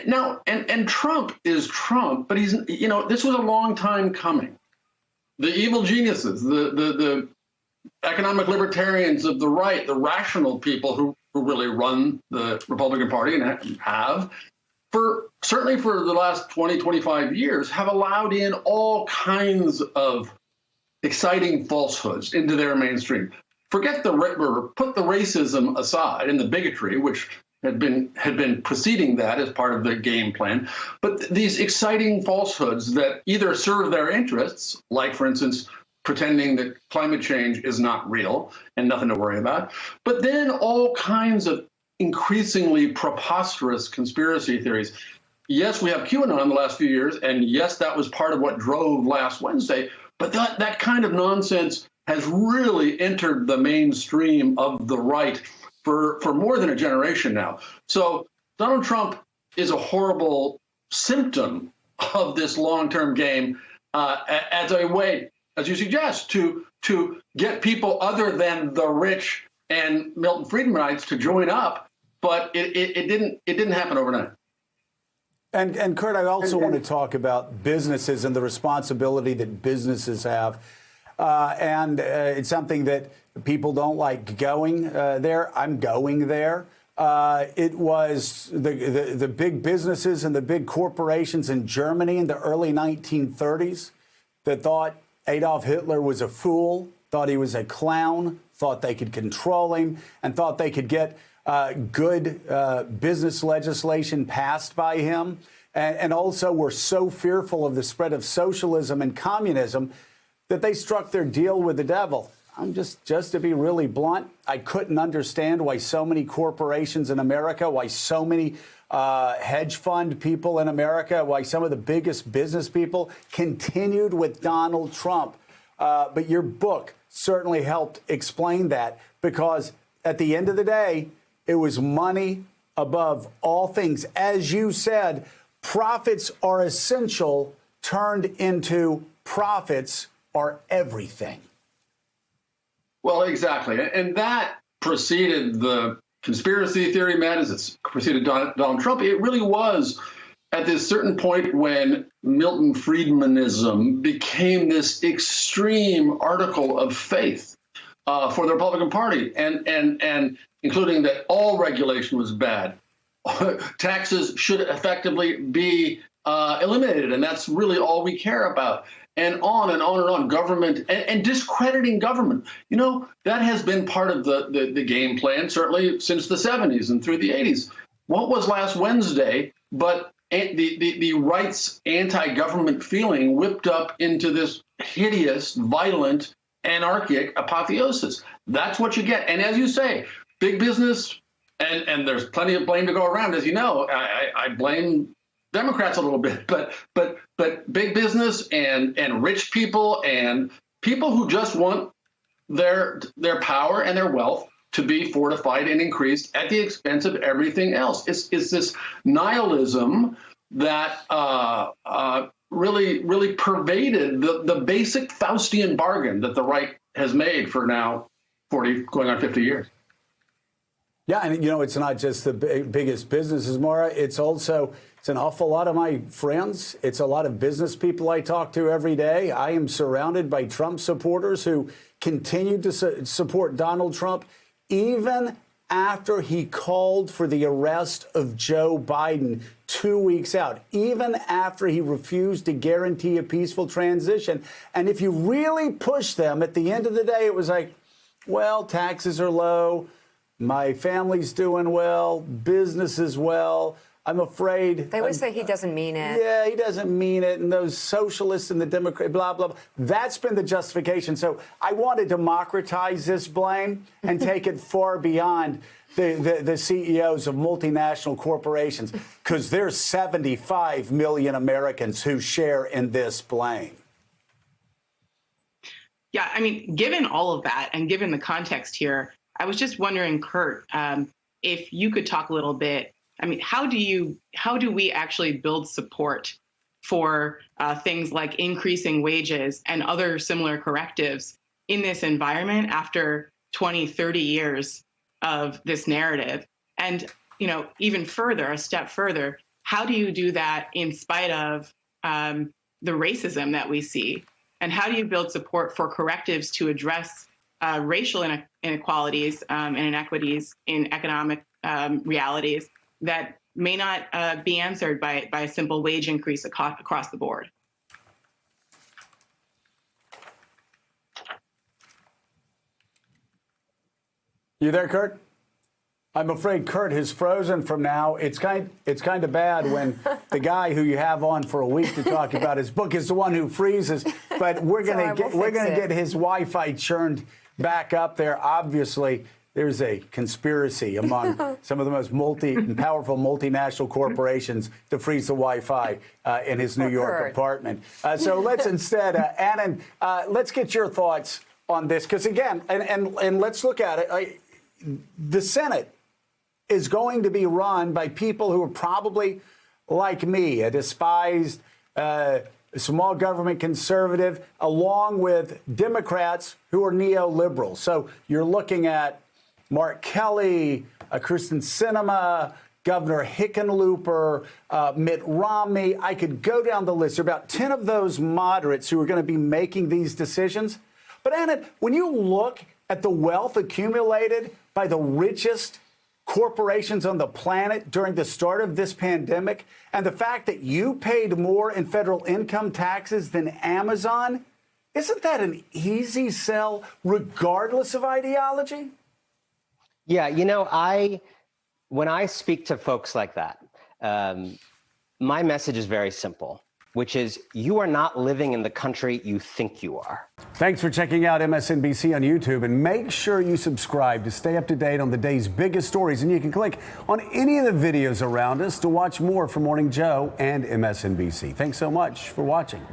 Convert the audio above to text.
Now, and Trump is Trump, but he's, this was a long time coming. The evil geniuses, the economic libertarians of the right, the rational people who really run the Republican Party and have, certainly for the last 20, 25 years, have allowed in all kinds of exciting falsehoods into their mainstream. Put the racism aside and the bigotry, which had been preceding that as part of the game plan, but these exciting falsehoods that either serve their interests, like, for instance, pretending that climate change is not real and nothing to worry about, but then all kinds of increasingly preposterous conspiracy theories. Yes, we have QAnon the last few years, and yes, that was part of what drove last Wednesday, but that kind of nonsense has really entered the mainstream of the right for more than a generation now. So Donald Trump is a horrible symptom of this long-term game as a way, as you suggest, to get people other than the rich and Milton Friedmanites to join up. But it didn't happen overnight. And Kurt, I also want to talk about businesses and the responsibility that businesses have. It's something that people don't like going there. I'm going there. It was the big businesses and the big corporations in Germany in the early 1930s that thought Adolf Hitler was a fool, thought he was a clown, thought they could control him, and thought they could get good business legislation passed by him, and also were so fearful of the spread of socialism and communism that they struck their deal with the devil. I'm just to be really blunt, I couldn't understand why so many corporations in America, why so many hedge fund people in America, why some of the biggest business people continued with Donald Trump. But your book certainly helped explain that, because at the end of the day, it was money above all things. As you said, profits are essential, turned into profits are everything. Well, exactly. And that preceded the conspiracy theory madness. It's preceded Donald Trump. It really was at this certain point when Milton Friedmanism became this extreme article of faith for the Republican Party, and including that all regulation was bad. Taxes should effectively be eliminated, and that's really all we care about. And on and on and on, government and discrediting government. That has been part of the game plan, certainly since the 70s and through the 80s. What was last Wednesday but the right's anti-government feeling whipped up into this hideous, violent, anarchic apotheosis? That's what you get. And as you say, big business, and there's plenty of blame to go around, as you know. I blame Democrats a little bit, but big business and rich people and people who just want their power and their wealth to be fortified and increased at the expense of everything else. It's this nihilism that really pervaded the basic Faustian bargain that the right has made for now 40, going on 50 years. Yeah, and it's not just the biggest businesses, Maura. It's an awful lot of my friends. It's a lot of business people I talk to every day. I am surrounded by Trump supporters who continue to support Donald Trump, even after he called for the arrest of Joe Biden 2 weeks out, even after he refused to guarantee a peaceful transition. And if you really push them, at the end of the day, it was like, well, taxes are low. My family's doing well, business is well. I'm afraid. They would say he doesn't mean it. Yeah, he doesn't mean it. And those socialists and the Democrats, blah, blah, blah. That's been the justification. So I want to democratize this blame and take it far beyond the CEOs of multinational corporations, because there's 75 million Americans who share in this blame. Yeah, I mean, given all of that and given the context here, I was just wondering, Kurt, if you could talk a little bit. I mean, how do we actually build support for things like increasing wages and other similar correctives in this environment after 20, 30 years of this narrative? And, even further, a step further, how do you do that in spite of the racism that we see? And how do you build support for correctives to address racial inequalities and inequities in economic realities that may not be answered by a simple wage increase across the board? You there, Kurt? I'm afraid Kurt has frozen from now. It's kind of bad when the guy who you have on for a week to talk about his book is the one who freezes. But we're gonna get his Wi-Fi churned back up there. Obviously, there's a conspiracy among some of the most powerful multinational corporations to freeze the Wi-Fi in his New York apartment. So let's instead, Annan, let's get your thoughts on this, because again, and let's look at it. The Senate is going to be run by people who are probably like me, a despised small government conservative, along with Democrats who are neoliberals. So you're looking at Mark Kelly, Kristen Sinema, Governor Hickenlooper, Mitt Romney. I could go down the list. There are about 10 of those moderates who are going to be making these decisions. But Anna, when you look at the wealth accumulated by the richest corporations on the planet during the start of this pandemic, and the fact that you paid more in federal income taxes than Amazon, isn't that an easy sell regardless of ideology? Yeah, when I speak to folks like that, my message is very simple, which is you are not living in the country you think you are. Thanks for checking out MSNBC on YouTube, and make sure you subscribe to stay up to date on the day's biggest stories. And you can click on any of the videos around us to watch more from Morning Joe and MSNBC. Thanks so much for watching.